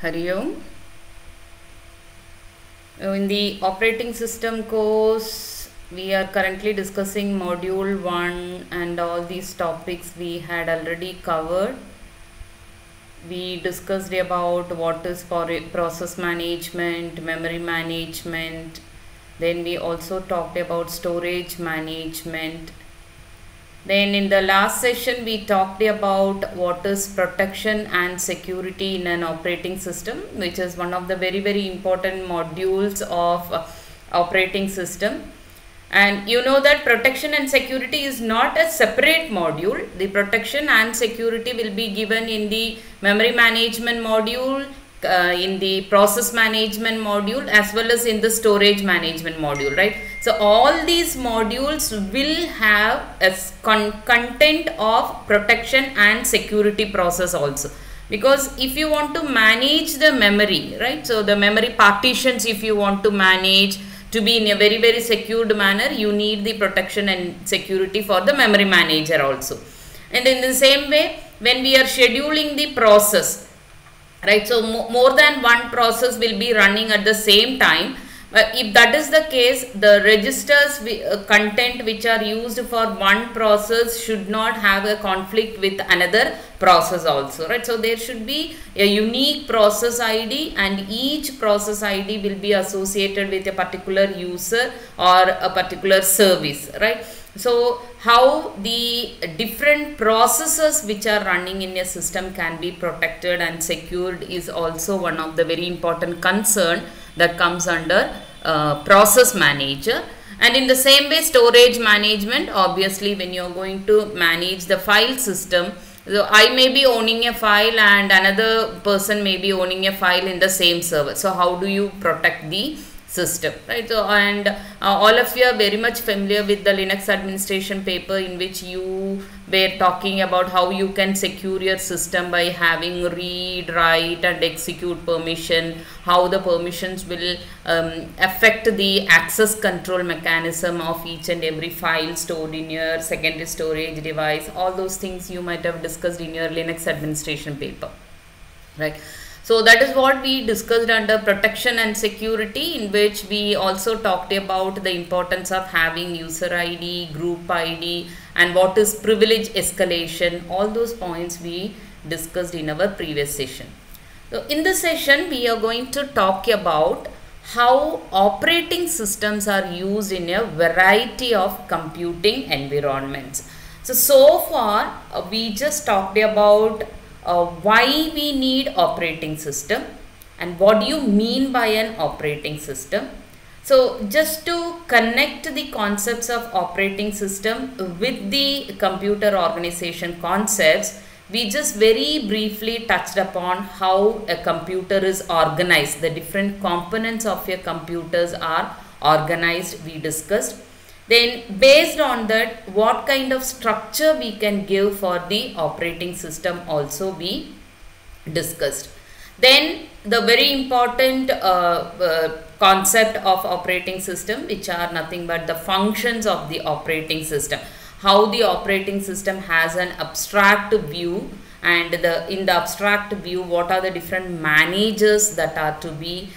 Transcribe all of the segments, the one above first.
Hari Om. In the operating system course, we are currently discussing module 1 and all these topics we had already covered. We discussed about what is process management, memory management. Then we also talked about storage management. Then in the last session we talked about what is protection and security in an operating system, which is one of the very important modules of operating system. And you know that protection and security is not a separate module. The protection and security will be given in the memory management module, in the process management module, as well as in the storage management module, right? So all these modules will have a content of protection and security process also, because if you want to manage the memory, right, so the memory partitions, if you want to manage to be in a very secured manner, you need the protection and security for the memory manager also. And in the same way, when we are scheduling the process, right, so more than one process will be running at the same time. If that is the case, the registers content which are used for one process should not have a conflict with another process also, right? So there should be a unique process ID, and each process ID will be associated with a particular user or a particular service, right? So how the different processes which are running in a system can be protected and secured is also one of the very important concern that comes under process manager. And in the same way, storage management, obviously when you are going to manage the file system, so I may be owning a file and another person may be owning a file in the same server. So how do you protect the system, right? So and all of you are very much familiar with the Linux administration paper, in which you were talking about how you can secure your system by having read, write and execute permission, how the permissions will affect the access control mechanism of each and every file stored in your secondary storage device. All those things you might have discussed in your Linux administration paper, right? So that is what we discussed under protection and security, in which we also talked about the importance of having user ID, group ID, and what is privilege escalation. All those points we discussed in our previous session. So in this session, we are going to talk about how operating systems are used in a variety of computing environments. So far, we just talked about why we need operating system and what do you mean by an operating system. So just to connect the concepts of operating system with the computer organization concepts, we just very briefly touched upon how a computer is organized. The different components of your computers are organized, we discussed. Then based on that, what kind of structure we can give for the operating system also we discussed. Then the very important concept of operating system, which are nothing but the functions of the operating system. How the operating system has an abstract view, and in the abstract view, what are the different managers that are to be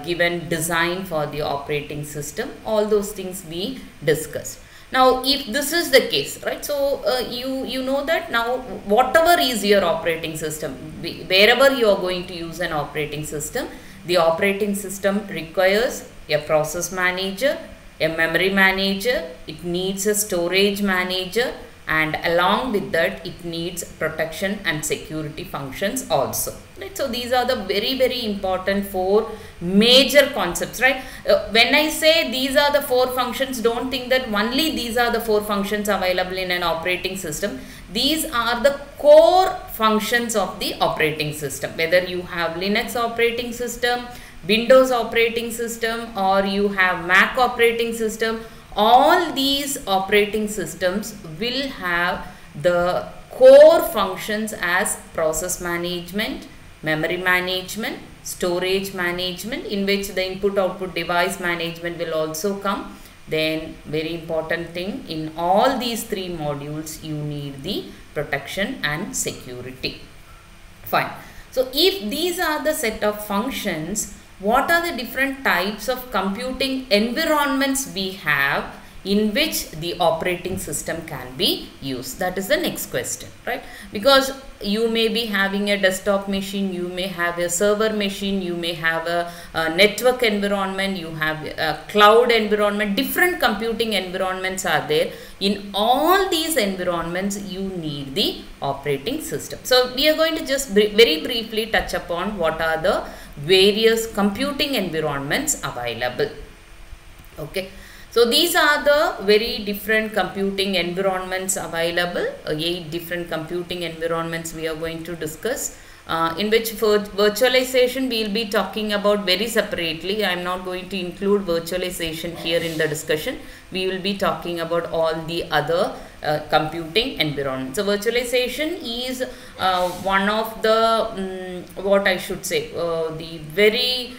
given design for the operating system. All those things we discussed. Now if this is the case, right, so you know that now whatever is your operating system, wherever you are going to use an operating system, the operating system requires a process manager, a memory manager, it needs a storage manager, and along with that it needs protection and security functions also, right? So these are the very important four major concepts, right? When I say these are the four functions, don't think that only these are the four functions available in an operating system. These are the core functions of the operating system, whether you have Linux operating system, Windows operating system, or you have Mac operating system. All these operating systems will have the core functions as process management, memory management, storage management, in which the input-output device management will also come. Then very important thing, in all these three modules you need the protection and security. Fine. So if these are the set of functions, what are the different types of computing environments we have in which the operating system can be used? That is the next question, right? Because you may be having a desktop machine, you may have a server machine, you may have a network environment, you have a cloud environment, different computing environments are there. In all these environments, you need the operating system. So we are going to just very briefly touch upon what are the various computing environments available. Okay. So these are the very different computing environments available, 8 different computing environments we are going to discuss, in which for virtualization we will be talking about very separately. I am not going to include virtualization here in the discussion. We will be talking about all the other computing environments. So virtualization is one of the, what I should say, the very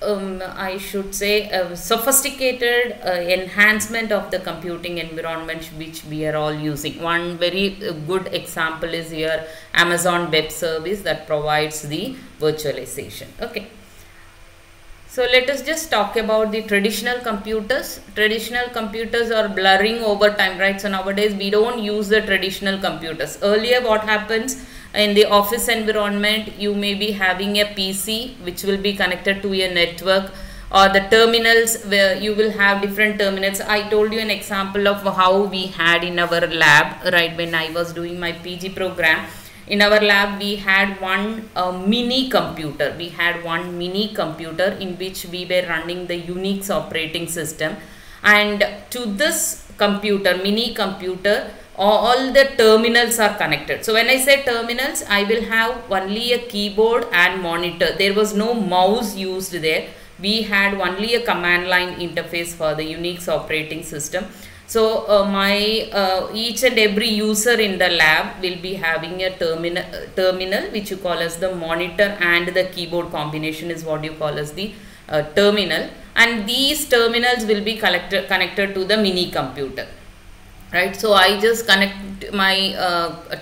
I should say sophisticated enhancement of the computing environment which we are all using. One very good example is here Amazon Web Service that provides the virtualization. Okay. So let us just talk about the traditional computers. Traditional computers are blurring over time, right? So nowadays we don't use the traditional computers. Earlier what happens, in the office environment, you may be having a PC which will be connected to a network, or the terminals where you will have different terminals. I told you an example of how we had in our lab, right, when I was doing my PG program. In our lab, we had one mini computer. We had one mini computer in which we were running the Unix operating system. And to this computer, mini computer, all the terminals are connected. So when I say terminals, I will have only a keyboard and monitor. There was no mouse used there. We had only a command line interface for the Unix operating system. So each and every user in the lab will be having a terminal which you call as the monitor, and the keyboard combination is what you call as the terminal. And these terminals will be connected to the mini computer. Right, so I just connect my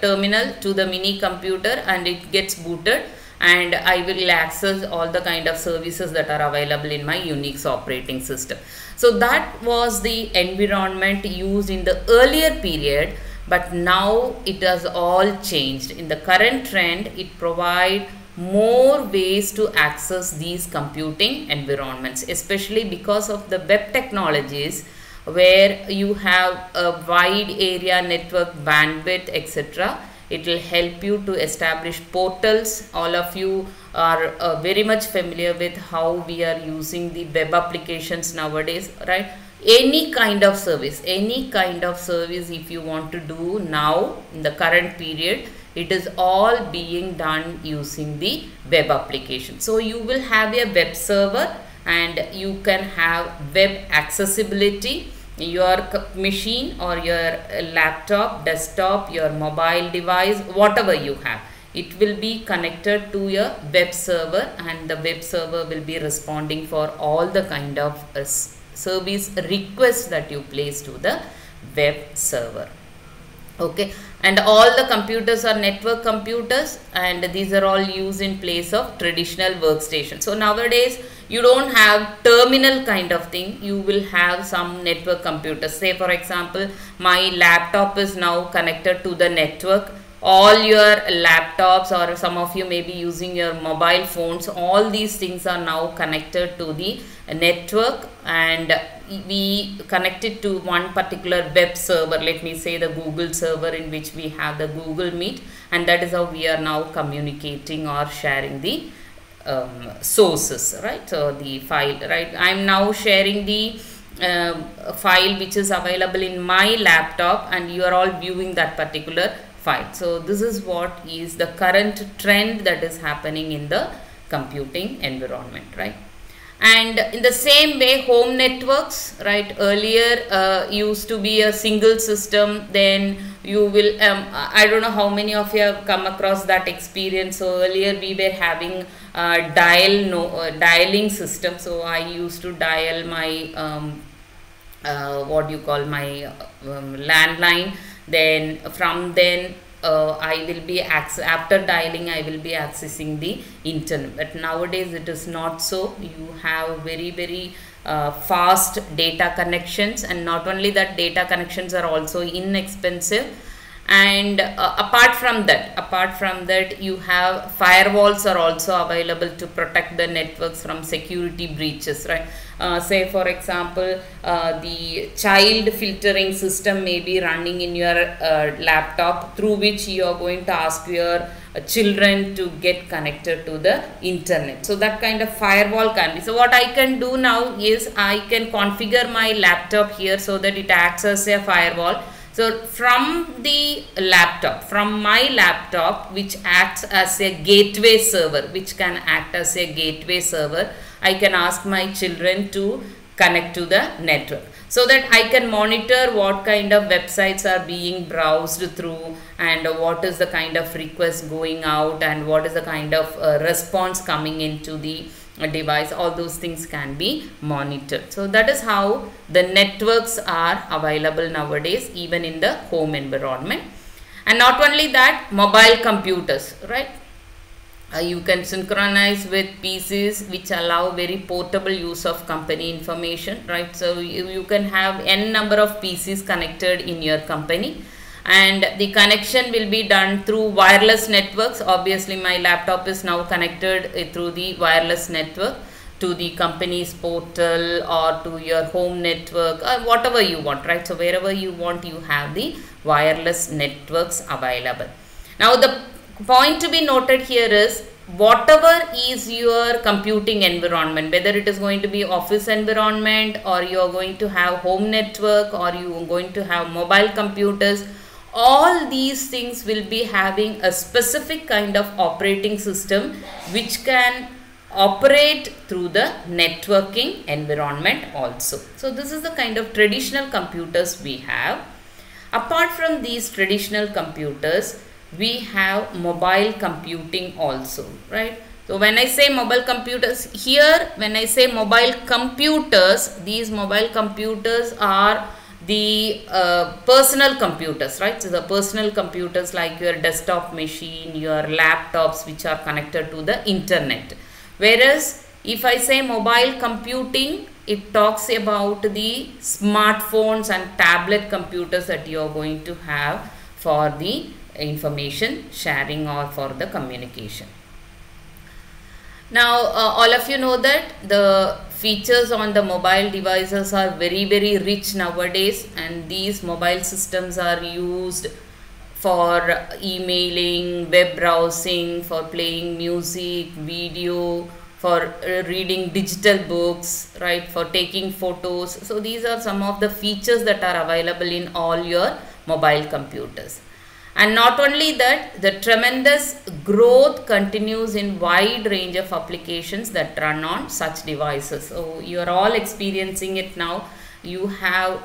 terminal to the mini computer and it gets booted, and I will access all the kind of services that are available in my Unix operating system. So that was the environment used in the earlier period, but now it has all changed. In the current trend, it provides more ways to access these computing environments, especially because of the web technologies, where you have a wide area network bandwidth, etc. It will help you to establish portals. All of you are very much familiar with how we are using the web applications nowadays, right? Any kind of service if you want to do now in the current period, it is all being done using the web application. So you will have a web server and you can have web accessibility. Your machine or your laptop, desktop, your mobile device, whatever you have, it will be connected to your web server, and the web server will be responding for all the kind of service requests that you place to the web server. Okay, and all the computers are network computers, and these are all used in place of traditional workstation. So nowadays you don't have terminal kind of thing, you will have some network computers. Say for example, my laptop is now connected to the network. All your laptops, or some of you may be using your mobile phones, all these things are now connected to the network, and we connect it to one particular web server. Let me say the Google server, in which we have the Google Meet, and that is how we are now communicating or sharing the sources, right? So the file, right? I am now sharing the file which is available in my laptop, and you are all viewing that particular file. So this is what is the current trend that is happening in the computing environment, right? And in the same way, home networks, right, earlier used to be a single system. Then you will I don't know how many of you have come across that experience. So earlier we were having dialing system. So I used to dial my what you call my landline. Then from then I will be after dialing I will be accessing the internet. But nowadays it is not so. You have very fast data connections, and not only that, data connections are also inexpensive. And apart from that, you have firewalls are also available to protect the networks from security breaches, right? Say for example, the child filtering system may be running in your laptop, through which you are going to ask your children to get connected to the internet. So that kind of firewall can be. So what I can do now is I can configure my laptop here so that it acts as a firewall. So from my laptop, which acts as a gateway server, I can ask my children to connect to the network, so that I can monitor what kind of websites are being browsed through, and what is the kind of request going out, and what is the kind of response coming into the device. All those things can be monitored. So that is how the networks are available nowadays, even in the home environment. And not only that, mobile computers, right? You can synchronize with PCs, which allow very portable use of company information, right? So you can have n number of PCs connected in your company, and the connection will be done through wireless networks. Obviously my laptop is now connected through the wireless network to the company's portal or to your home network, or whatever you want, right? So wherever you want, you have the wireless networks available. Now the point to be noted here is, whatever is your computing environment, whether it is going to be office environment, or you are going to have home network, or you are going to have mobile computers, all these things will be having a specific kind of operating system which can operate through the networking environment also. So this is the kind of traditional computers we have. Apart from these traditional computers, we have mobile computing also, right? So when I say mobile computers here, when I say mobile computers, these mobile computers are the personal computers, right? So the personal computers like your desktop machine, your laptops, which are connected to the internet. Whereas if I say mobile computing, it talks about the smartphones and tablet computers that you are going to have for the information sharing or for the communication. Now all of you know that the features on the mobile devices are very rich nowadays, and these mobile systems are used for emailing, web browsing, for playing music, video, for reading digital books, right, for taking photos. So these are some of the features that are available in all your mobile computers. And not only that, the tremendous growth continues in wide range of applications that run on such devices. So you are all experiencing it now. You have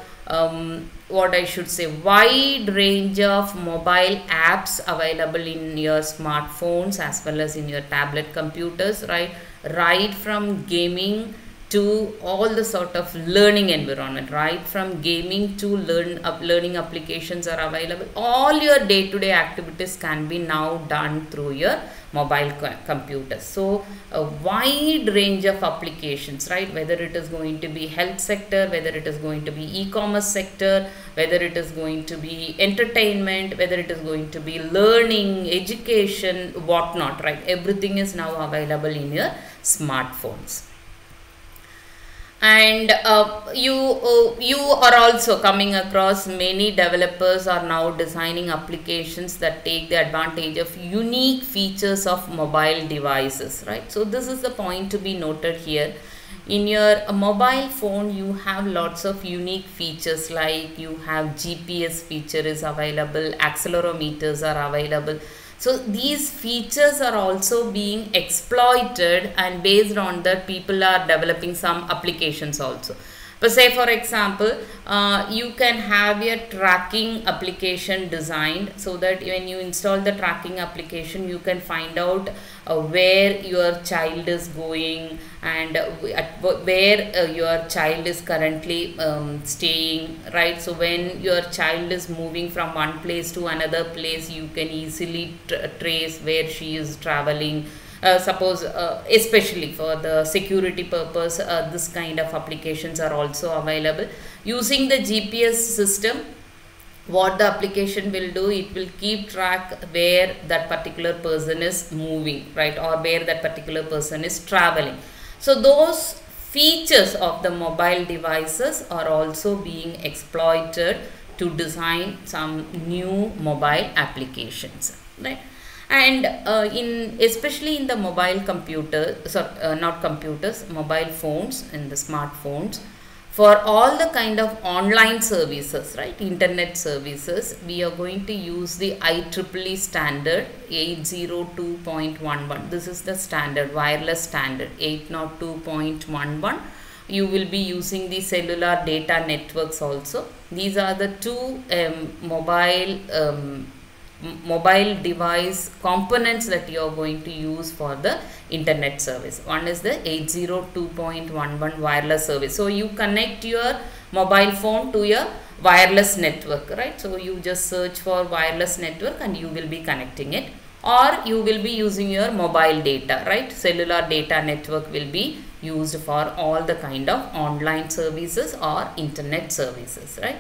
what I should say, wide range of mobile apps available in your smartphones as well as in your tablet computers, right from gaming to all the sort of learning environment, right from gaming to learning applications are available. All your day-to-day activities can be now done through your mobile computers. So a wide range of applications, right, whether it is going to be health sector, whether it is going to be e-commerce sector, whether it is going to be entertainment, whether it is going to be learning, education, whatnot, right, everything is now available in your smartphones. And you are also coming across many developers are now designing applications that take the advantage of unique features of mobile devices, right? So this is the point to be noted here. In your mobile phone, you have lots of unique features, like you have GPS feature is available, accelerometers are available. So these features are also being exploited, and based on that people are developing some applications also. But say for example, you can have a tracking application designed so that when you install the tracking application, you can find out where your child is going and where your child is currently staying, right? So when your child is moving from one place to another place, you can easily trace where she is traveling. Suppose especially for the security purpose, this kind of applications are also available. Using the GPS system, what the application will do, it will keep track where that particular person is moving, right, or where that particular person is traveling. So those features of the mobile devices are also being exploited to design some new mobile applications, right? And especially in the mobile computer, not computers, mobile phones and the smartphones, for all the kind of online services, right, internet services, we are going to use the IEEE standard 802.11. This is the standard, wireless standard 802.11. You will be using the cellular data networks also. These are the two mobile device components that you are going to use for the internet service. One is the 802.11 wireless service. So you connect your mobile phone to your wireless network, right? So you just search for wireless network and you will be connecting it, or you will be using your mobile data, right? Cellular data network will be used for all the kind of online services or internet services, right?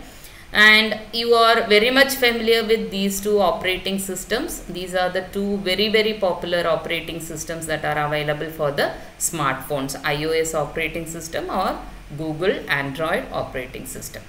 And you are very much familiar with these two operating systems. These are the two very popular operating systems that are available for the smartphones, iOS operating system or Google Android operating system.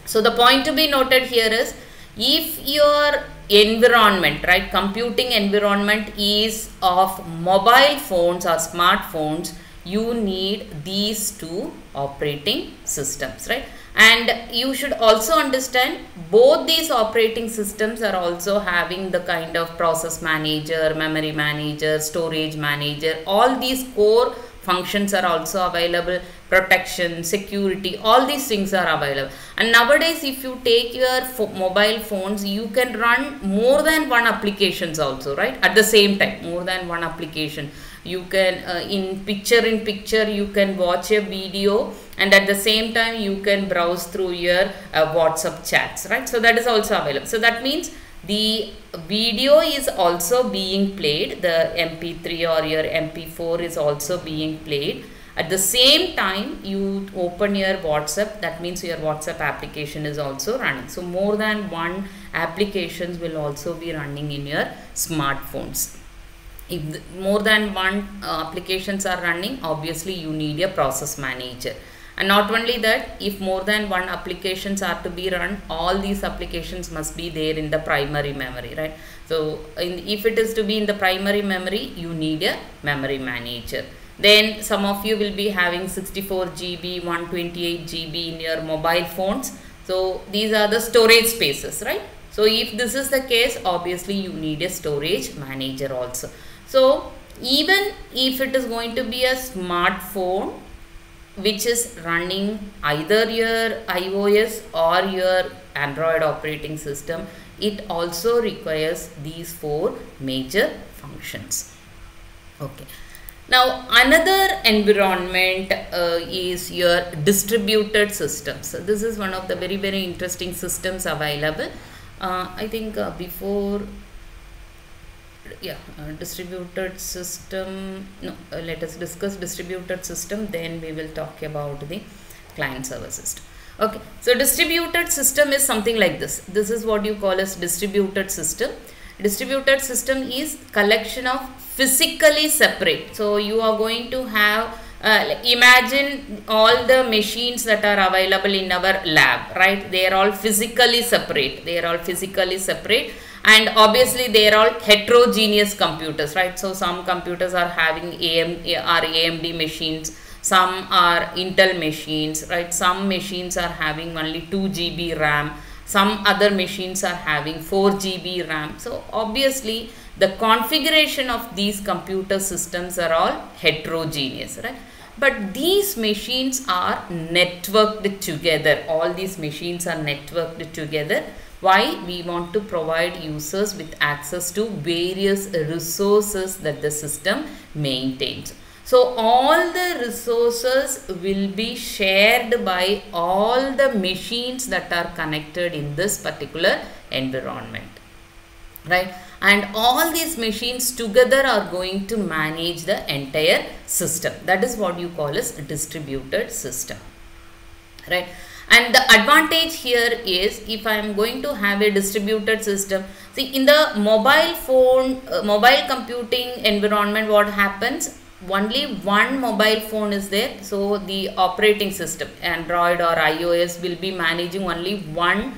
So the point to be noted here is, if your environment, right, computing environment is of mobile phones or smartphones, you need these two operating systems, right? And you should also understand both these operating systems are also having the kind of process manager, memory manager, storage manager. All these core functions are also available. Protection, security, all these things are available. And nowadays, if you take your mobile phones, you can run more than one applications also, right? At the same time, more than one application. You can in picture you can watch a video, and at the same time you can browse through your WhatsApp chats, right? So that is also available. So that means the video is also being played, the MP3 or your MP4 is also being played. At the same time you open your WhatsApp, that means your WhatsApp application is also running. So more than one applications will also be running in your smartphones. If more than one applications are running, obviously you need a process manager. And not only that, if more than one applications are to be run, all these applications must be there in the primary memory, right? So if it is to be in the primary memory, you need a memory manager. Then some of you will be having 64 GB, 128 GB in your mobile phones. So these are the storage spaces, right? So if this is the case, obviously you need a storage manager also. So even if it is going to be a smartphone which is running either your iOS or your Android operating system, it also requires these four major functions. Okay. Now another environment is your distributed systems. So this is one of the very interesting systems available. I think before distributed system, no, let us discuss distributed system, then we will talk about the client server system. Okay, so distributed system is something like this. This is what you call as distributed system. Distributed system is collection of physically separate. So you are going to have imagine all the machines that are available in our lab, right? They are all physically separate. They are all physically separate. And obviously they are all heterogeneous computers, right? So some computers are having AMD machines, some are Intel machines, right? Some machines are having only 2 GB RAM, some other machines are having 4 GB RAM. So obviously the configuration of these computer systems are all heterogeneous, right? but these machines are networked together. All these machines are networked together. Why? We want to provide users with access to various resources that the system maintains. So all the resources will be shared by all the machines that are connected in this particular environment, right? And all these machines together are going to manage the entire system. That is what you call as a distributed system, right? And the advantage here is, if I am going to have a distributed system, see, in the mobile phone, mobile computing environment, what happens? Only one mobile phone is there. So the operating system, Android or iOS, will be managing only one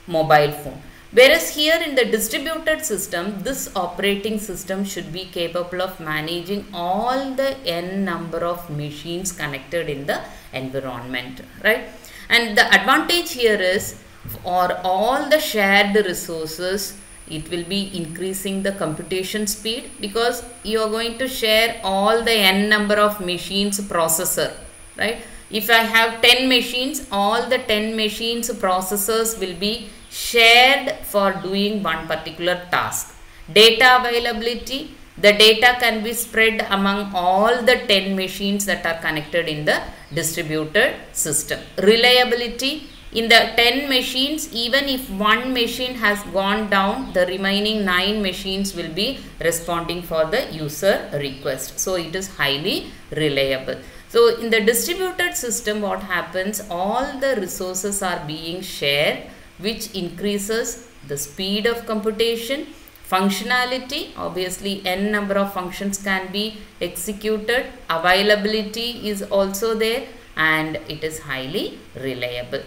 mobile phone. Whereas here in the distributed system, this operating system should be capable of managing all the n number of machines connected in the environment, right? And the advantage here is, for all the shared resources, it will be increasing the computation speed, because you are going to share all the n number of machines processor, right? If I have 10 machines, all the 10 machines processors will be shared for doing one particular task. Data availability, the data can be spread among all the 10 machines that are connected in the distributed system. Reliability, in the 10 machines, even if one machine has gone down, the remaining 9 machines will be responding for the user request. So it is highly reliable. So in the distributed system, what happens? All the resources are being shared, which increases the speed of computation. Functionality, obviously n number of functions can be executed. Availability is also there, and it is highly reliable.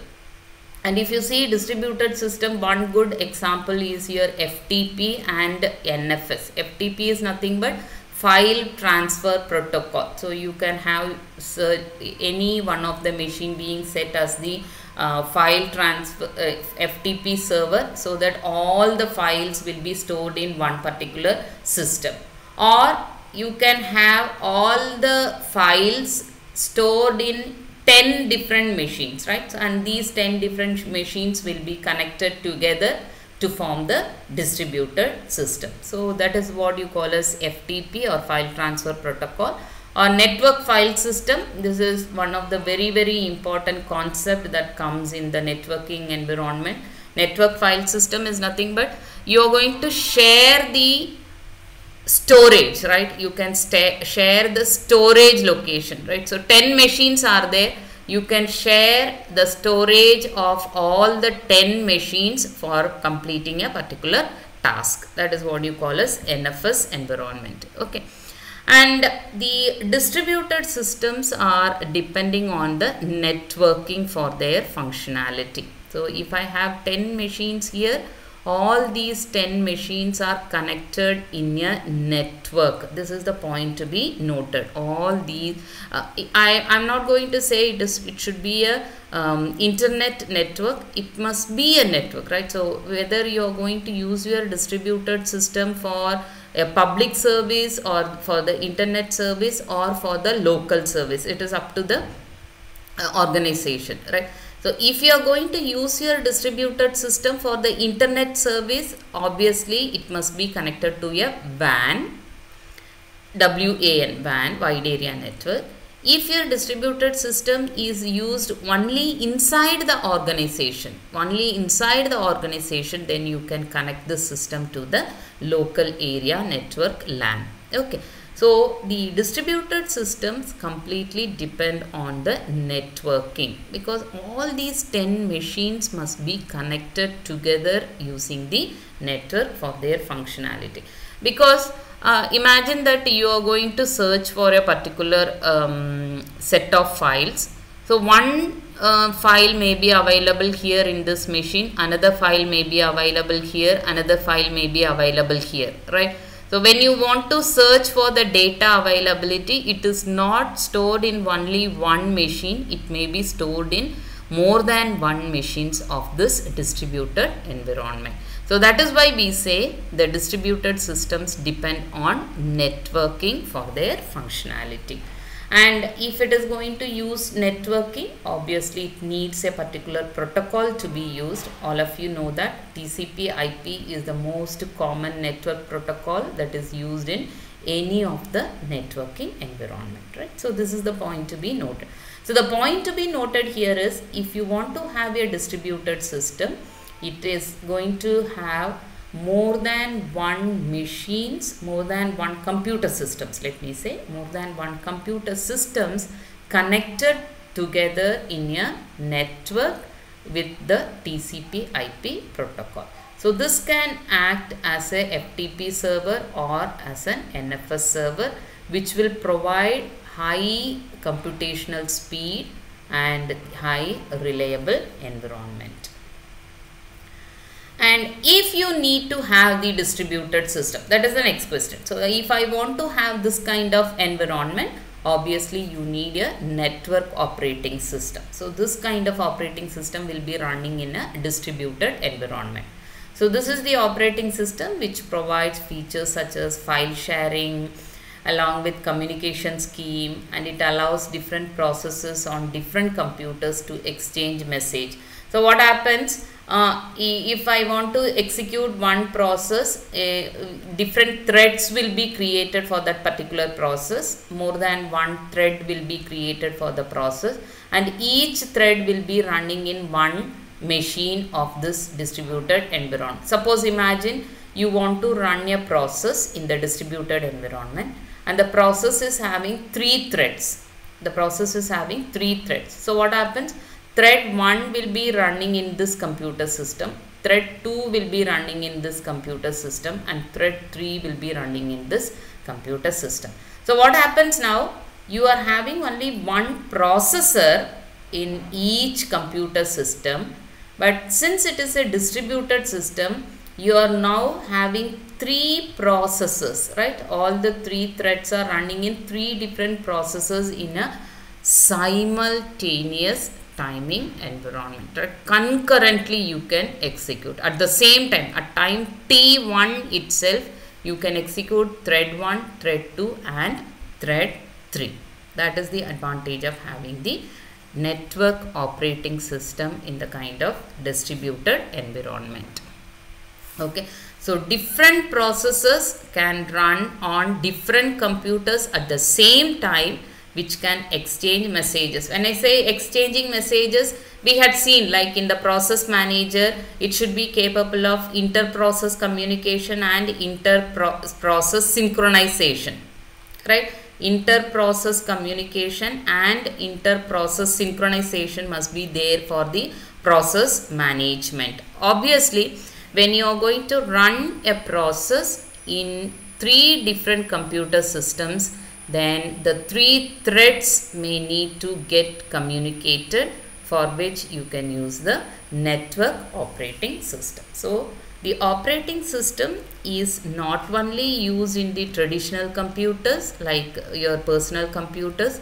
And if you see distributed system, one good example is your FTP and NFS. FTP is nothing but file transfer protocol. So you can have any one of the machine being set as the file transfer FTP server, so that all the files will be stored in one particular system. Or you can have all the files stored in 10 different machines, right? And these 10 different machines will be connected together to form the distributed system. So that is what you call as FTP, or file transfer protocol. Or network file system, this is one of the very important concept that comes in the networking environment. Network file system is nothing but you are going to share the storage, right? You can share the storage location, right? So 10 machines are there. You can share the storage of all the 10 machines for completing a particular task. That is what you call as NFS environment. Okay. And the distributed systems are depending on the networking for their functionality. So if I have 10 machines here, all these 10 machines are connected in a network. This is the point to be noted. All these, I'm not going to say it should be a internet network. It must be a network, right? So whether you are going to use your distributed system for a public service, or for the internet service, or for the local service, it is up to the organization, right? So if you are going to use your distributed system for the internet service, obviously it must be connected to a WAN, WAN, WAN, wide area network. If your distributed system is used only inside the organization, then you can connect the system to the local area network LAN. Okay. So the distributed systems completely depend on the networking, because all these 10 machines must be connected together using the network for their functionality. Because imagine that you are going to search for a particular set of files. So one file may be available here in this machine, another file may be available here, another file may be available here, right? So when you want to search for the data availability, it is not stored in only one machine. It may be stored in more than one machines of this distributed environment. So that is why we say the distributed systems depend on networking for their functionality. And if it is going to use networking, obviously it needs a particular protocol to be used. All of you know that TCP IP is the most common network protocol that is used in any of the networking environment, right? So this is the point to be noted. So the point to be noted here is, if you want to have a distributed system, it is going to have more than one machines, more than one computer systems, let me say, more than one computer systems connected together in a network with the TCP IP protocol. So this can act as a FTP server or as an NFS server, which will provide high computational speed and high reliable environment. And if you need to have the distributed system, that is the next question. So if I want to have this kind of environment, obviously you need a network operating system. So this kind of operating system will be running in a distributed environment. So this is the operating system which provides features such as file sharing along with communication scheme, and it allows different processes on different computers to exchange message. So what happens? If I want to execute one process, different threads will be created for that particular process. More than one thread will be created for the process, and each thread will be running in one machine of this distributed environment. Suppose imagine you want to run a process in the distributed environment, and the process is having 3 threads. The process is having 3 threads. So what happens? Thread 1 will be running in this computer system, thread 2 will be running in this computer system, and thread 3 will be running in this computer system. So what happens now? You are having only one processor in each computer system, but since it is a distributed system, you are now having 3 processes, right? All the 3 threads are running in 3 different processes in a simultaneous timing environment, right? Concurrently you can execute at the same time. At time T1 itself, you can execute thread 1, thread 2 and thread 3. That is the advantage of having the network operating system in the kind of distributed environment. Okay, so different processes can run on different computers at the same time, which can exchange messages. When I say exchanging messages, we had seen like in the process manager, it should be capable of inter-process communication and inter-process synchronization, right? Inter-process communication and inter-process synchronization must be there for the process management. Obviously, when you are going to run a process in 3 different computer systems, then the 3 threads may need to get communicated, for which you can use the network operating system. So the operating system is not only used in the traditional computers like your personal computers.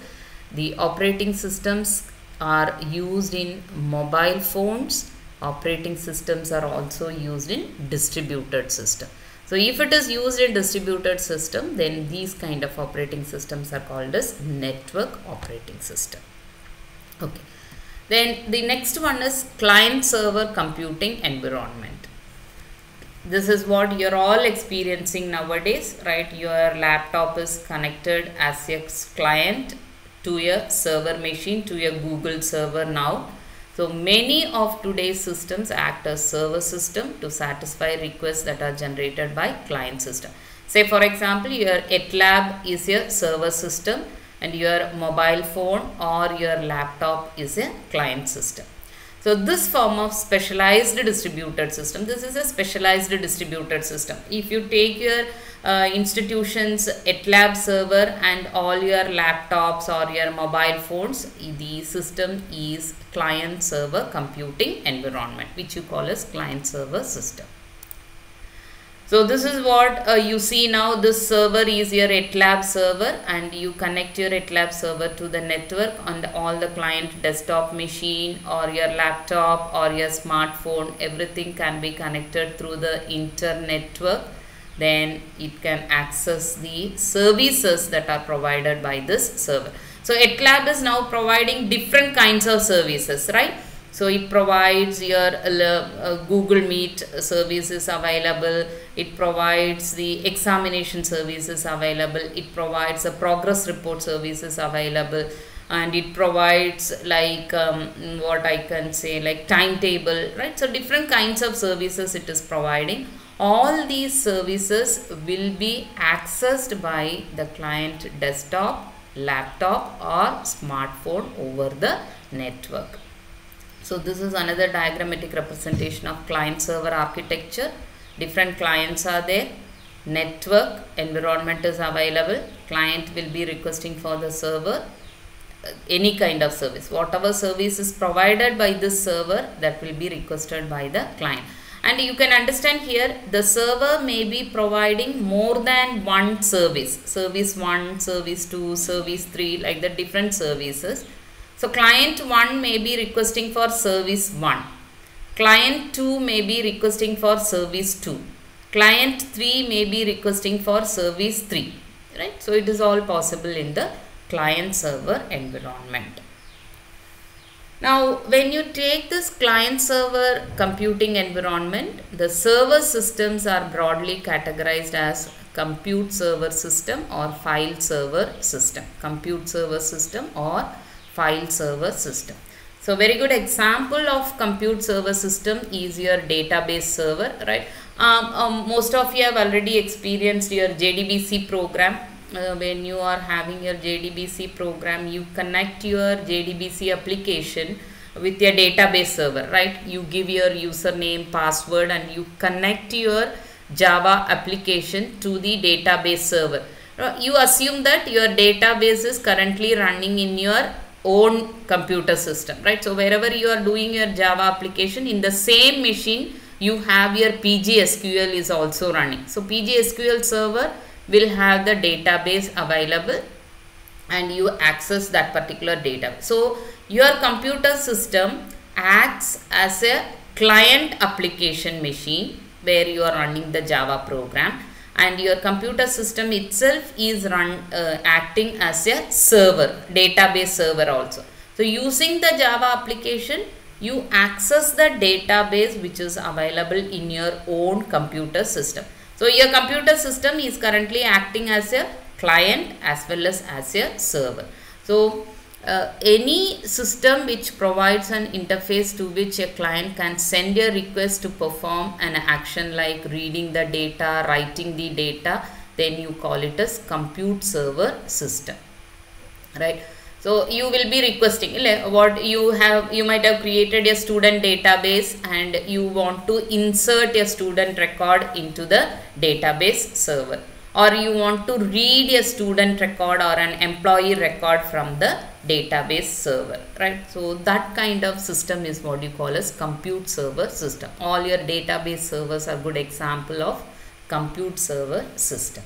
The operating systems are used in mobile phones. Operating systems are also used in distributed system. So if it is used in distributed system, then these kind of operating systems are called as network operating system. Okay. Then the next one is client server computing environment. This is what you're all experiencing nowadays, right? Your laptop is connected as a client to a server machine, to a Google server now. So many of today's systems act as server system to satisfy requests that are generated by client system. Say for example, your ETLAB is a server system and your mobile phone or your laptop is a client system. So this form of specialized distributed system, this is a specialized distributed system. If you take your institution's ETLAB server and all your laptops or your mobile phones, the system is client server computing environment, which you call as client server system. So this is what you see now. This server is your ETLAB server, and you connect your ETLAB server to the network on all the client desktop machine or your laptop or your smartphone. Everything can be connected through the inter-network. Then it can access the services that are provided by this server. So ETLab is now providing different kinds of services, right? So it provides your Google Meet services available. It provides the examination services available. It provides a progress report services available, and it provides like what I can say, like timetable, right? So different kinds of services it is providing. All these services will be accessed by the client desktop, laptop or smartphone over the network. So this is another diagrammatic representation of client server architecture. Different clients are there. Network environment is available. Client will be requesting for the server any kind of service. Whatever service is provided by this server, that will be requested by the client. And you can understand here, the server may be providing more than one service. Service 1, service 2, service 3, like the different services. So client 1 may be requesting for service 1. Client 2 may be requesting for service 2. Client 3 may be requesting for service 3. Right? So it is all possible in the client server environment. Now when you take this client server computing environment, the server systems are broadly categorized as compute server system or file server system. Compute server system or file server system. So very good example of compute server system is your database server, right? Most of you have already experienced your JDBC program. When you are having your JDBC program, you connect your JDBC application with your database server, right? You give your username, password, and you connect your Java application to the database server. You assume that your database is currently running in your own computer system, right? So wherever you are doing your Java application, in the same machine you have your PGSQL is also running. So PGSQL server will have the database available and you access that particular database. So your computer system acts as a client application machine where you are running the Java program, and your computer system itself is acting as a server, database server also. So using the Java application, you access the database which is available in your own computer system. So your computer system is currently acting as a client as well as a server. So any system which provides an interface to which a client can send a request to perform an action like reading the data, writing the data, then you call it as compute server system, right? So you will be requesting what you might have created a student database and you want to insert a student record into the database server, or you want to read a student record or an employee record from the database server, right? So that kind of system is what you call as compute server system. All your database servers are good example of compute server system.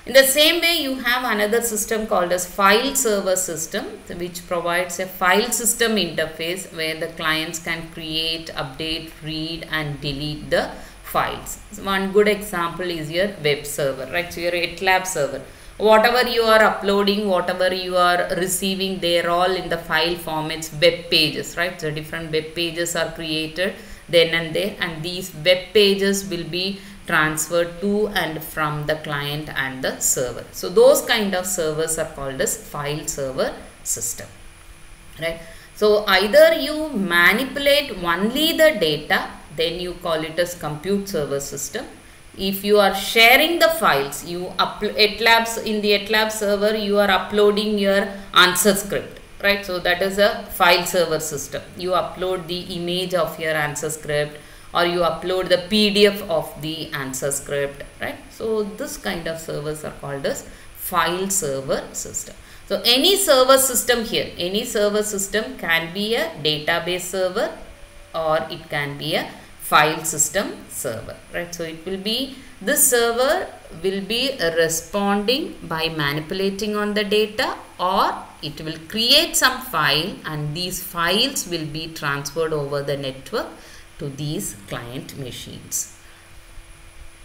In the same way, you have another system called as file server system, which provides a file system interface where the clients can create, update, read and delete the files. So one good example is your web server, right? So your ETLab server. Whatever you are uploading, whatever you are receiving, they are all in the file formats, web pages, right? So different web pages are created then and there, and these web pages will be transferred to and from the client and the server. So those kind of servers are called as file server system, right? So either you manipulate only the data, then you call it as compute server system. If you are sharing the files, you upload in the ETLab server, you are uploading your answer script, right? So that is a file server system. You upload the image of your answer script, or you upload the PDF of the answer script, right? So this kind of servers are called as file server system. So any server system here, any server system can be a database server or it can be a file system server, right? So it will be, this server will be responding by manipulating on the data, or it will create some file and these files will be transferred over the network to these client machines.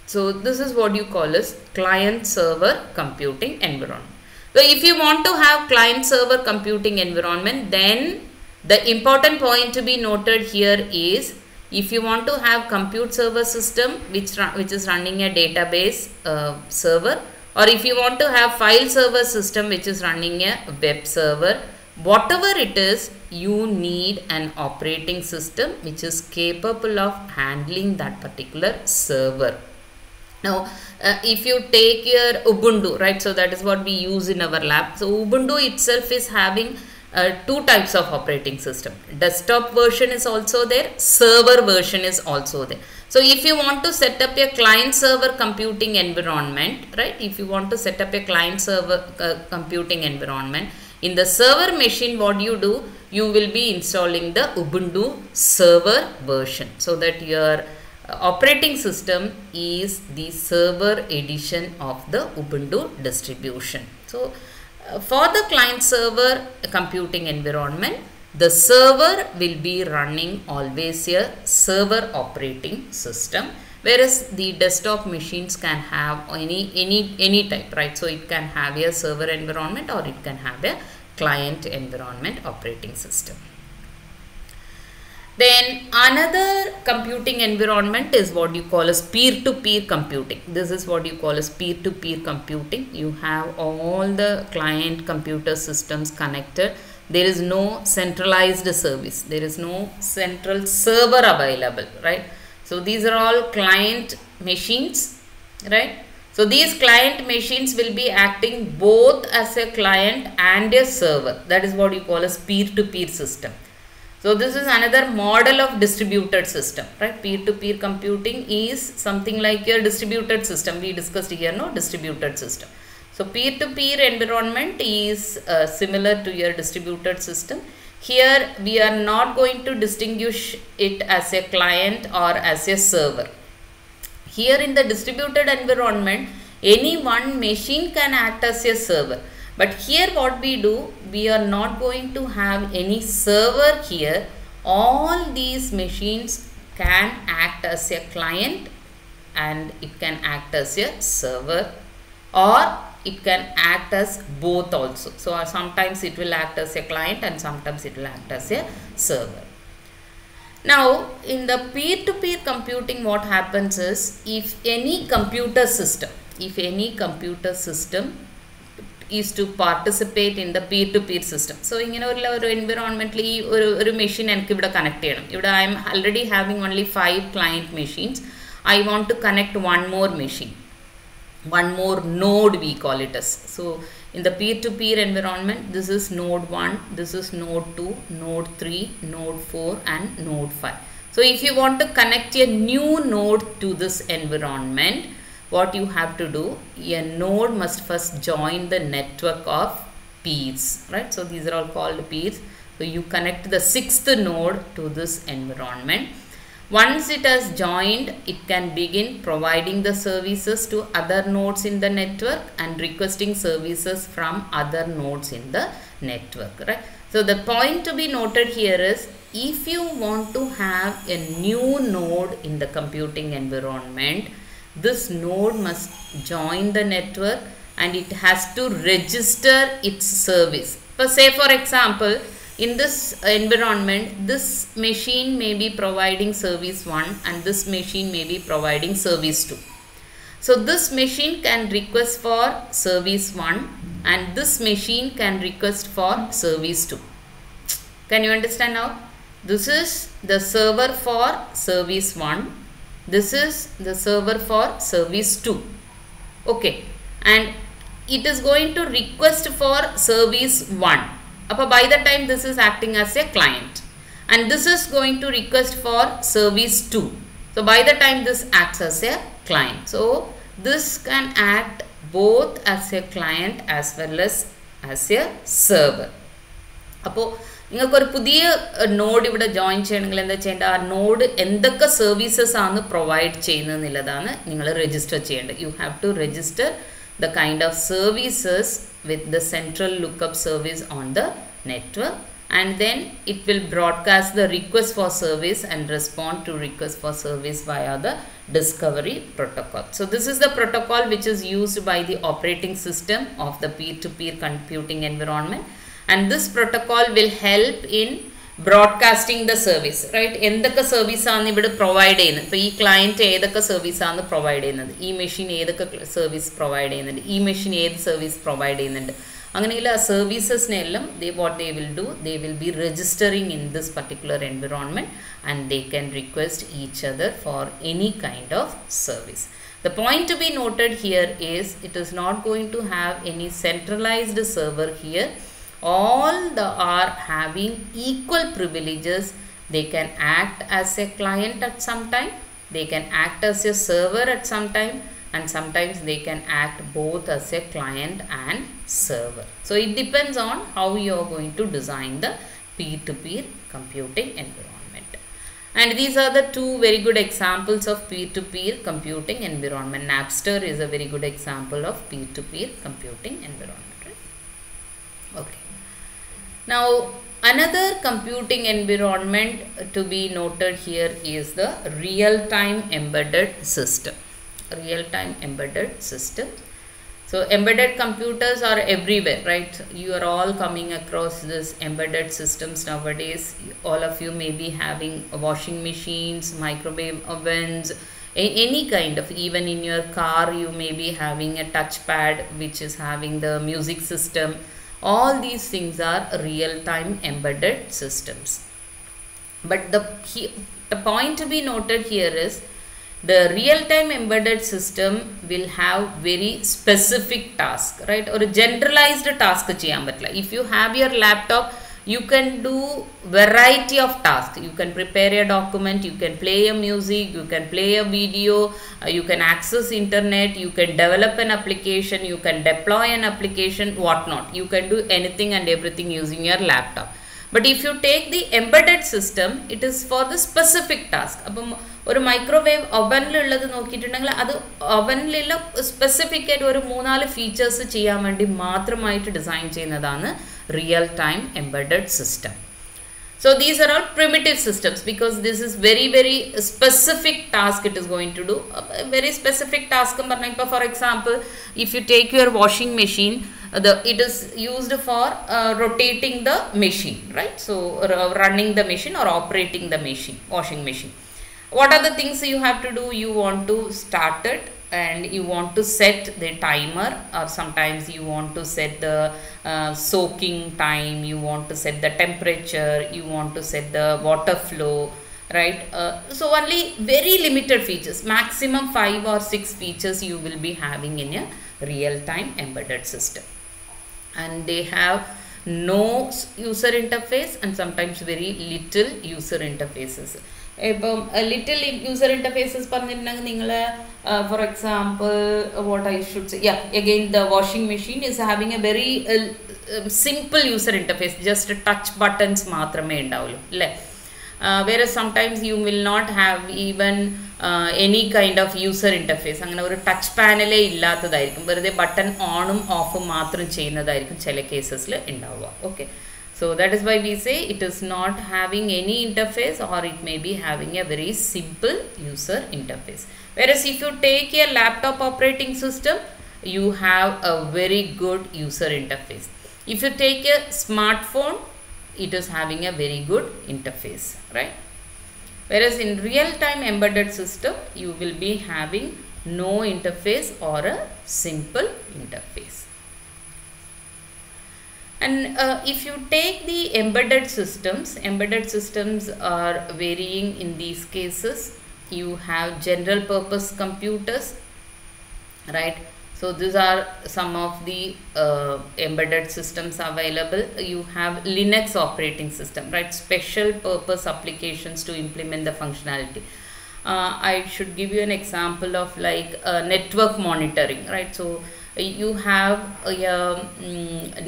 So this is what you call as client server computing environment. So if you want to have client server computing environment, then the important point to be noted here is, if you want to have compute server system which is running a database server, or if you want to have file server system which is running a web server, whatever it is, you need an operating system which is capable of handling that particular server. Now, if you take your Ubuntu, right, so that is what we use in our lab. So Ubuntu itself is having two types of operating system. Desktop version is also there, server version is also there. So if you want to set up a client server computing environment, right, if you want to set up a client server computing environment, in the server machine, what you do, you will be installing the Ubuntu server version, so that your operating system is the server edition of the Ubuntu distribution. So for the client server computing environment, the server will be running always a server operating system, whereas the desktop machines can have any type, right? So it can have a server environment or it can have a client environment operating system. Then another computing environment is what you call as peer-to-peer computing. This is what you call as peer-to-peer computing. You have all the client computer systems connected. There is no centralized service. There is no central server available, right? So these are all client machines, right? So these client machines will be acting both as a client and a server. That is what you call as peer-to-peer system. So this is another model of distributed system, right? Peer-to-peer computing is something like your distributed system. We discussed here, no, distributed system. So peer-to-peer environment is similar to your distributed system. Here we are not going to distinguish it as a client or as a server. Here in the distributed environment, any one machine can act as a server. But here what we do, we are not going to have any server here. All these machines can act as a client and it can act as a server, or it can act as both also. So sometimes it will act as a client and sometimes it will act as a server. Now in the peer-to-peer computing, what happens is, if any computer system is to participate in the peer-to-peer system. So in our environment, one machine connect. I am already having only 5 client machines. I want to connect one more machine, one more node we call it as. So in the peer-to-peer environment, this is node 1, this is node 2, node 3, node 4 and node 5. So if you want to connect a new node to this environment, what you have to do, a node must first join the network of peers, right? So these are all called peers. So you connect the 6th node to this environment. Once it has joined, it can begin providing the services to other nodes in the network and requesting services from other nodes in the network, right? So the point to be noted here is, if you want to have a new node in the computing environment, this node must join the network and it has to register its service. So say for example, in this environment, this machine may be providing service 1 and this machine may be providing service 2. So this machine can request for service 1 and this machine can request for service 2. Can you understand now? This is the server for service 1. This is the server for service 2. Okay. And it is going to request for service 1. By the time this is acting as a client. And this is going to request for service 2. So by the time this acts as a client. So this can act both as a client as well as a server. നിങ്ങൾക്ക് ഒരു പുതിയ node ഇവിടെ join ചെയ്യണമെങ്കിൽ എന്താ ചെയ്യേണ്ടത്, ആ node എന്തൊക്കെ services ആണ് പ്രൊവൈഡ് ചെയ്യുന്നതെന്നുള്ളതാണ് നിങ്ങൾ രജിസ്റ്റർ ചെയ്യേണ്ടത്. You have to register the kind of services with the central lookup service on the network, and then it will broadcast the request for service and respond to request for service via the discovery protocol. So this is the protocol which is used by the operating system of the peer-to-peer computing environment, and this protocol will help in broadcasting the service, right? എന്തൊക്കെ service ആണ് ഇവിടെ provide ചെയ്യുന്നത്, ഇപ്പോൾ ഈ client ഏതൊക്കെ സർവീസാണ് provide ചെയ്യുന്നത്, ഈ മെഷീൻ ഏതൊക്കെ സർവീസ് പ്രൊവൈഡ് ചെയ്യുന്നുണ്ട്, ഈ മെഷീൻ ഏത് സർവീസ് പ്രൊവൈഡ് ചെയ്യുന്നുണ്ട്, അങ്ങനെയുള്ള ആ സർവീസസിനെല്ലാം what they will do, they will be registering in this particular environment and they can request each other for any kind of service. The point to be noted here is it is not going to have any centralized server here. All the are having equal privileges. They can act as a client at some time, they can act as a server at some time, and sometimes they can act both as a client and server. So it depends on how you are going to design the peer-to-peer computing environment. And these are the two very good examples of peer-to-peer computing environment. Napster is a very good example of peer-to-peer computing environment, right? Okay. Now another computing environment to be noted here is the real-time embedded system. Real-time embedded system. So embedded computers are everywhere, right? You are all coming across this embedded systems nowadays. All of you may be having washing machines, microwave ovens, any kind of, even in your car you may be having a touchpad which is having the music system. All these things are real-time embedded systems. But the point to be noted here is the real-time embedded system will have very specific task, right? Or a generalized task cheyan pattilla. If you have your laptop, you can do variety of tasks. You can prepare a document, you can play a music, you can play a video, you can access internet, you can develop an application, you can deploy an application, whatnot. You can do anything and everything using your laptop. But if you take the embedded system, it is for the specific task. അപ്പം ഒരു microwave ഓവനിലുള്ളത് നോക്കിയിട്ടുണ്ടെങ്കിൽ അത് ഓവനിലുള്ള specific ആയിട്ട് ഒരു 3-4 features ചെയ്യാൻ വേണ്ടി മാത്രമായിട്ട് design ചെയ്യുന്നതാണ് real time embedded system. So these are all primitive systems because this is very specific task it is going to do. A very specific task. For example, if you take your washing machine, it is used for rotating the machine, right? So running the machine or operating the machine, washing machine. What are the things you have to do? You want to start it and you want to set the timer, or sometimes you want to set the soaking time, you want to set the temperature, you want to set the water flow, right? So only very limited features, maximum 5 or 6 features you will be having in a real-time embedded system, and they have no user interface and sometimes very little user interfaces. Little user interfaces for example, what I should say, yeah, again the washing machine is having a very simple user interface, just touch buttons maatrame undavullu, whereas sometimes you will not have even any kind of user interface. Angana oru touch panel illathadirikkum, verade button on off mathram cheyyunnadadirikkum chela cases la undava. Okay, so that is why we say it is not having any interface, or it may be having a very simple user interface. Whereas if you take a laptop operating system, you have a very good user interface. If you take a smartphone, it is having a very good interface, right? Whereas in real-time embedded system, you will be having no interface or a simple interface. And if you take the embedded systems are varying in these cases. You have general purpose computers, right? So these are some of the embedded systems available. You have Linux operating system, right? Special purpose applications to implement the functionality. I should give you an example of like network monitoring, right? So you have a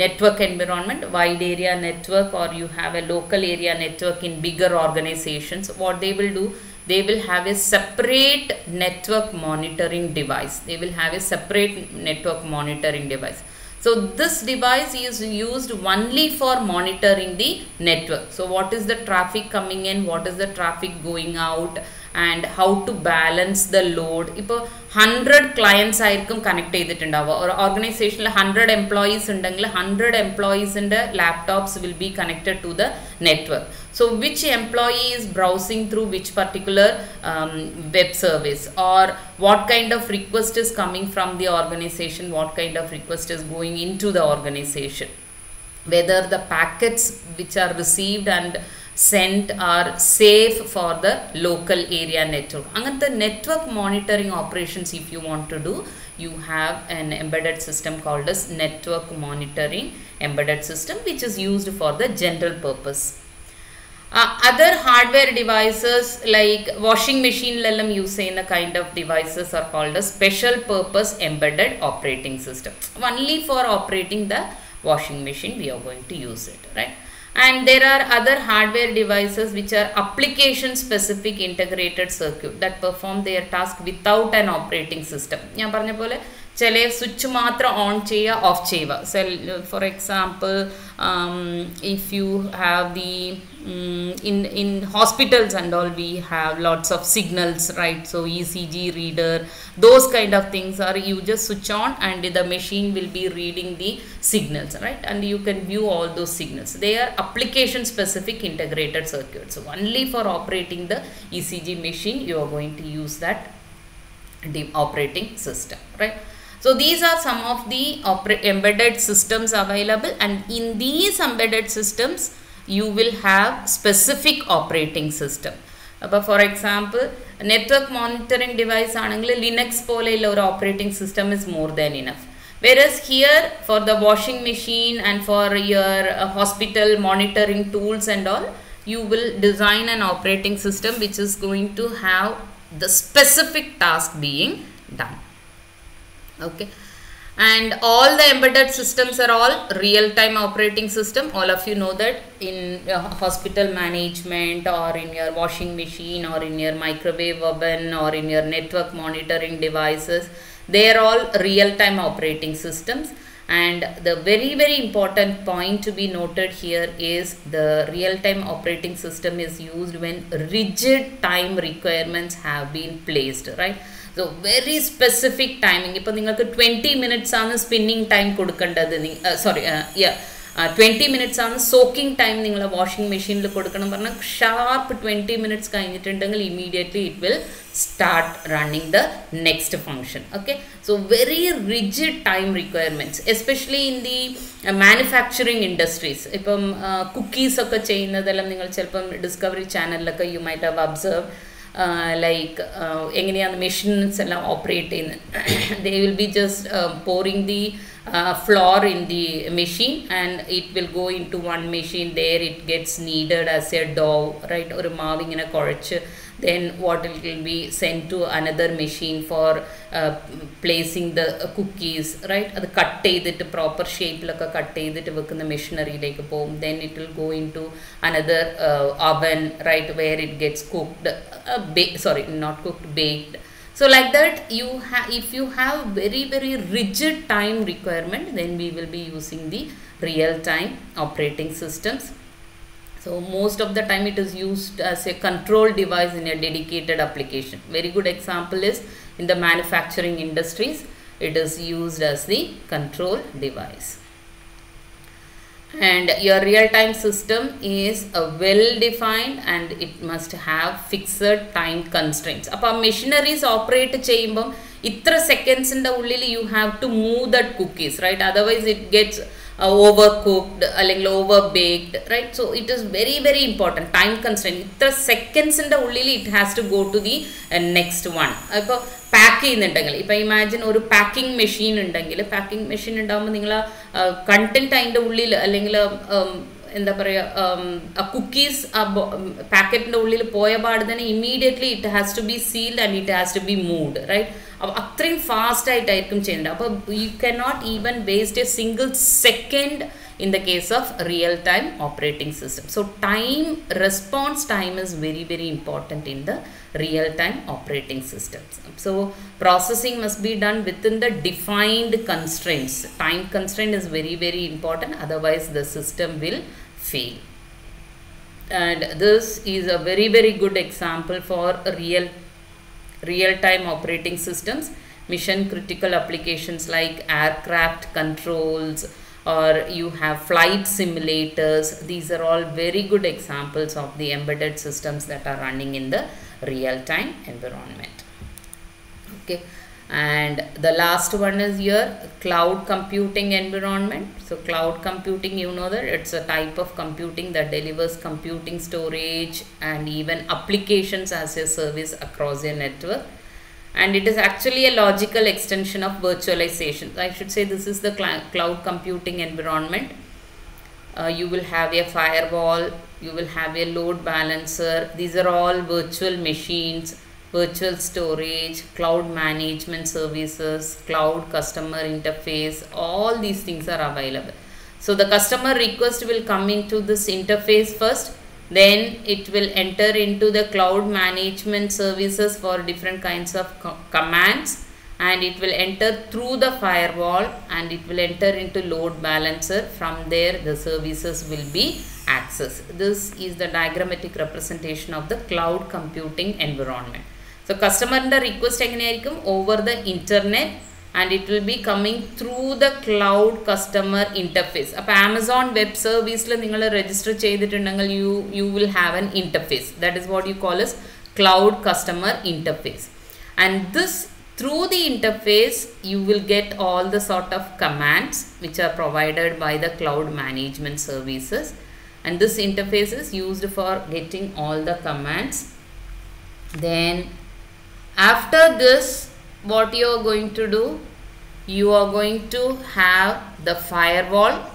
network environment, wide area network, or you have a local area network in bigger organizations. What they will do, they will have a separate network monitoring device. They will have a separate network monitoring device. So this device is used only for monitoring the network. So what is the traffic coming in, what is the traffic going out, and how to balance the load. ഇപ്പോൾ 100 clients ആയിരിക്കും connect ചെയ്തിട്ടുണ്ടാവുക. ഒരു ഓർഗനൈസേഷനിൽ 100 employees ഉണ്ടെങ്കിൽ 100 employees-ന്റെ laptops will be connected to the network. So which employee is browsing through which particular web service, or what kind of request is coming from the organization, what kind of request is going into the organization, whether the packets which are received and sent are safe for the local area network. Angantha network monitoring operations if you want to do, you have an embedded system called as network monitoring embedded system, which is used for the general purpose. Other hardware devices like washing machine lallam use in the kind of devices are called as special purpose embedded operating system. Only for operating the washing machine we are going to use it, right? And there are other hardware devices which are application specific integrated circuit that perform their task without an operating system. ഞാൻ പറഞ്ഞ പോലെ ചില switch മാത്രം on ചെയ്യുക of ചെയ്യുക. For example if you have the in hospitals and all, we have lots of signals, right? So ECG reader, those kind of things are, you just switch on and the machine will be reading the signals, right? And you can view all those signals. They are application specific integrated circuits. So only for operating the ECG machine you are going to use that operating system, right? So these are some of the embedded systems available, and in these embedded systems you will have specific operating system. For example, network monitoring device aanengil Linux poleyulla or operating system is more than enough. Whereas here for the washing machine and for your hospital monitoring tools and all, you will design an operating system which is going to have the specific task being done. Okay, and all the embedded systems are all real-time operating system. All of you know that in hospital management, or in your washing machine, or in your microwave oven, or in your network monitoring devices, they are all real-time operating systems. And the very important point to be noted here is the real-time operating system is used when rigid time requirements have been placed, right? So very specific timing. If you have 20 minutes on spinning time, 20 minutes on soaking time, washing machine sharp 20 minutes immediately it will start running the next function. Okay, so very rigid time requirements, especially in the manufacturing industries. If cookies Discovery Channel you might have observed, like the machines operate in they will be just pouring the flour in the machine, and it will go into one machine. There it gets kneaded as a dough, right, or maving in a corch. Then what it will be sent to another machine for placing the cookies, right? The cut it proper shape like a cut it the machinery like a bomb. Then it will go into another oven, right, where it gets cooked, not cooked, baked. So like that, if you have very rigid time requirement, then we will be using the real time operating systems. So most of the time it is used as a control device in a dedicated application. Very good example is in the manufacturing industries, it is used as the control device. And your real-time system is well defined, and it must have fixed time constraints. Appa machineries operate cheyyumbom itra seconds in the ullil you have to move that cookies, right? Otherwise it gets overcooked or over baked, right? So it is very important time constraint. Itra seconds in the ullil it has to go to the next one. Appo packing undengal, if imagine or packing machine undengal, packing machine undavum ningala content ainde ullil allengil എന്താ പറയുക cookies പാക്കറ്റിൻ്റെ ഉള്ളിൽ പോയ പാട് തന്നെ immediately it has to be sealed and it has to be moved, right? അപ്പോൾ അത്രയും fast ആയിട്ടായിരിക്കും ചെയ്യേണ്ടത്. അപ്പോൾ you cannot even waste a single second in the case of real-time operating system. So time, response time is very important in the real-time operating systems. So processing must be done within the defined constraints. Time constraint is very important, otherwise the system will fail. And this is a very good example for real-time operating systems, mission critical applications like aircraft controls, or you have flight simulators. These are all very good examples of the embedded systems that are running in the real-time environment. Okay, and the last one is your cloud computing environment. So cloud computing, you know that it's a type of computing that delivers computing, storage, and even applications as a service across a network. And it is actually a logical extension of virtualization. I should say this is the cloud computing environment. You will have a firewall, you will have a load balancer. These are all virtual machines, virtual storage, cloud management services, cloud customer interface. All these things are available. So the customer request will come into this interface first, then it will enter into the cloud management services for different kinds of commands, and it will enter through the firewall, and it will enter into load balancer. From there the services will be accessed. This is the diagrammatic representation of the cloud computing environment. So customer request over the internet, and it will be coming through the cloud customer interface. Up Amazon Web Service la ningal register cheyidittundengal you will have an interface. That is what you call as cloud customer interface. And this, through the interface, you will get all the sort of commands which are provided by the cloud management services, and this interface is used for getting all the commands. Then after this, what you are going to do, you are going to have the firewall.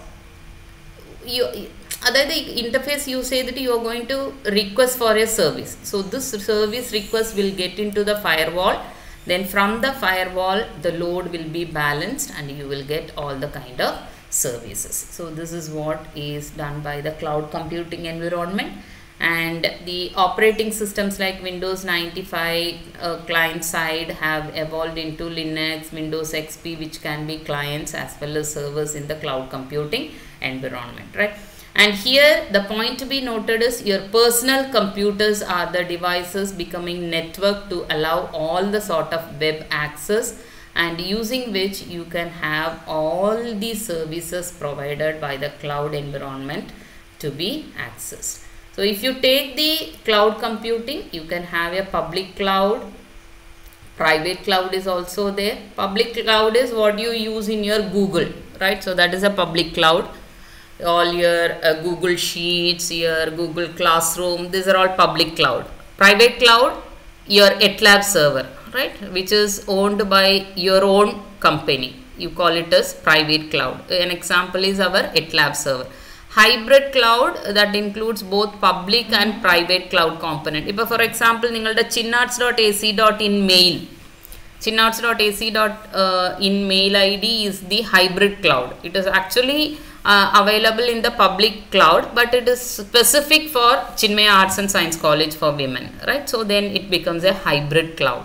Other the interface, you say that you are going to request for a service. So this service request will get into the firewall. Then from the firewall, the load will be balanced, and you will get all the kind of services. So this is what is done by the cloud computing environment. And the operating systems like Windows 95 client side have evolved into Linux, Windows XP, which can be clients as well as servers in the cloud computing environment, right? And here the point to be noted is your personal computers are the devices becoming network to allow all the sort of web access, and using which you can have all the services provided by the cloud environment to be accessed. So if you take the cloud computing, you can have a public cloud, private cloud is also there. Public cloud is what you use in your Google, right? So that is a public cloud. All your Google Sheets, your Google Classroom, these are all public cloud. Private cloud, your ETLab server, right, which is owned by your own company. You call it as private cloud. An example is our ETLab server. Hybrid cloud, that includes both public and private cloud component. If for example, ningalde chinnarts.ac.in mail, chinnarts.ac.in mail ID is the hybrid cloud. It is actually available in the public cloud, but it is specific for Chinmaya Arts and Science College for women, right? So then it becomes a hybrid cloud.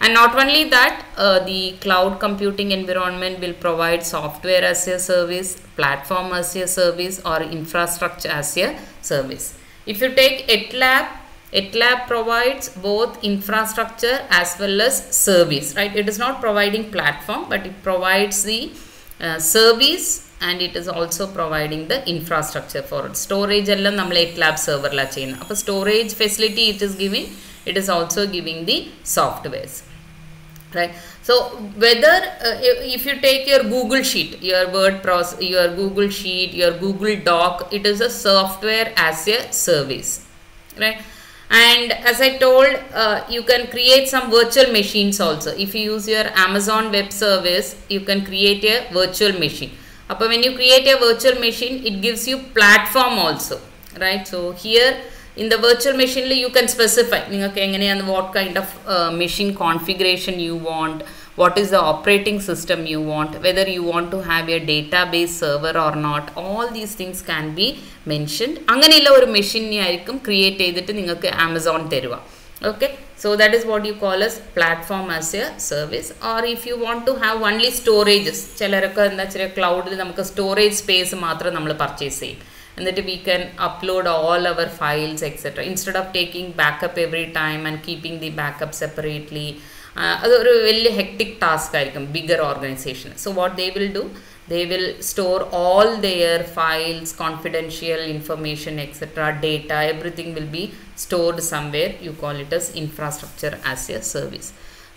And not only that, the cloud computing environment will provide software as a service, platform as a service, or infrastructure as a service. If you take ETLab, ETLab provides both infrastructure as well as service, right? It is not providing platform, but it provides the service, and it is also providing the infrastructure for it. Storage allam nammal ETLab server la cheyna. Appo storage facility it is giving, it is also giving the softwares, right? So whether if you take your Google Sheet, your your Google Sheet, your Google Doc, it is a software as a service, right? And as I told, you can create some virtual machines also. If you use your Amazon Web Service, you can create a virtual machine. But when you create a virtual machine, it gives you platform also, right? So here in the virtual machine, you can specify what kind of machine configuration you want, what is the operating system you want, whether you want to have a database server or not. All these things can be mentioned. Anganilla oru machine ni create edittu ningalku Amazon therua. Okay, so that is what you call as platform as a service. Or if you want to have only storages, cloud namukku storage space mathram nammal purchase cheyum. and that we can upload all our files, etc. Instead of taking backup every time and keeping the backup separately. അതൊരു വലിയ hectic task ആയിരിക്കും bigger organisation. So what they will do, they will store all their files, confidential information, etc., data, everything will be stored somewhere. You call it as infrastructure as a service.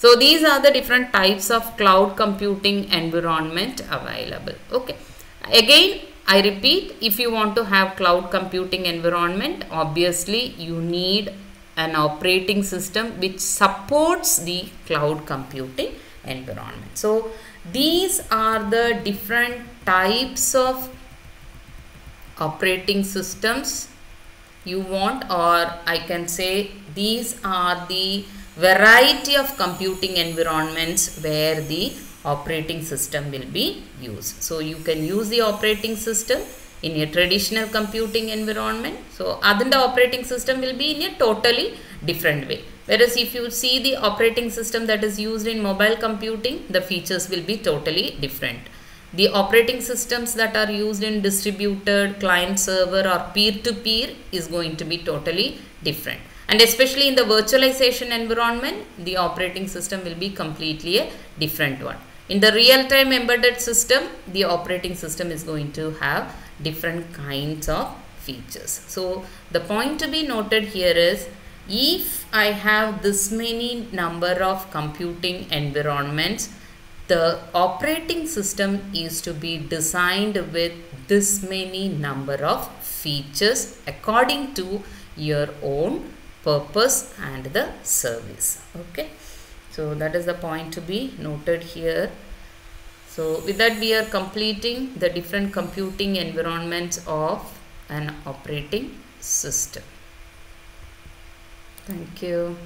So these are the different types of cloud computing environment available. Okay, again I repeat, if you want to have cloud computing environment, obviously you need an operating system which supports the cloud computing environment. So these are the different types of operating systems you want, or I can say these are the variety of computing environments where the operating system will be used. So you can use the operating system in a traditional computing environment. So the operating system will be in a totally different way. Whereas if you see the operating system that is used in mobile computing, the features will be totally different. The operating systems that are used in distributed client server or peer-to-peer is going to be totally different. And especially in the virtualization environment, the operating system will be completely a different one. In the real-time embedded system, the operating system is going to have different kinds of features. So the point to be noted here is, if I have this many number of computing environments, the operating system is to be designed with this many number of features according to your own purpose and the service. Okay, so that is the point to be noted here. So with that, we are completing the different computing environments of an operating system. Thank you.